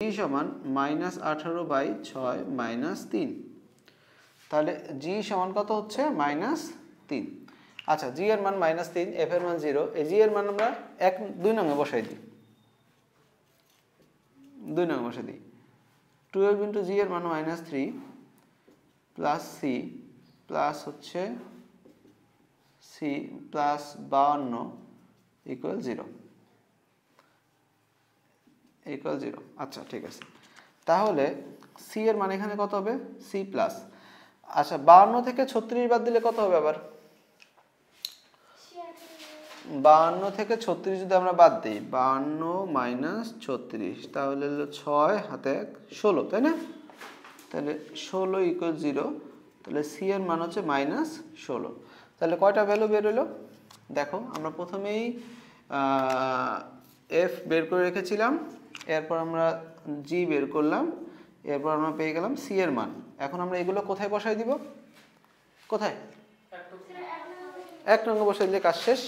জি সমান -18/6 - 3। তাহলে জি সমান কত হচ্ছে -3। আচ্ছা, জি এর মান -3, এফ এর মান 0। এই জি এর মান আমরা 2 নং এ বসাই দিই। 2 নং বসাই দিই। 12 ইন্টু জি এর মান -3 প্লাস সি প্লাস হচ্ছে সি প্লাস 52 ইকুয়াল 0 ইকুয়াল 0। আচ্ছা, ঠিক আছে। তাহলে সি এর মান এখানে কত হবে? সি প্লাস, আচ্ছা 52 থেকে 36 বাদ দিলে কত হবে? আবার 52 থেকে 36 যদি আমরা বাদ দিই, 52 - 36, তাহলে হলো 6 হাতে 1 16, তাই না? তাহলে 16 ইকুয়াল 0। তাহলে সি এর মান হচ্ছে -16। তাহলে কয়টা ভ্যালু বের হলো দেখো। আমরা প্রথমেই এফ বের করে রেখেছিলাম, এরপর আমরা জি বের করলাম, এরপর আমরা পেয়ে গেলাম সি এর মান। এখন আমরা এগুলো কোথায় বসাই দিব? কোথায়? 1 নং বসাই দিলে কাজ শেষ।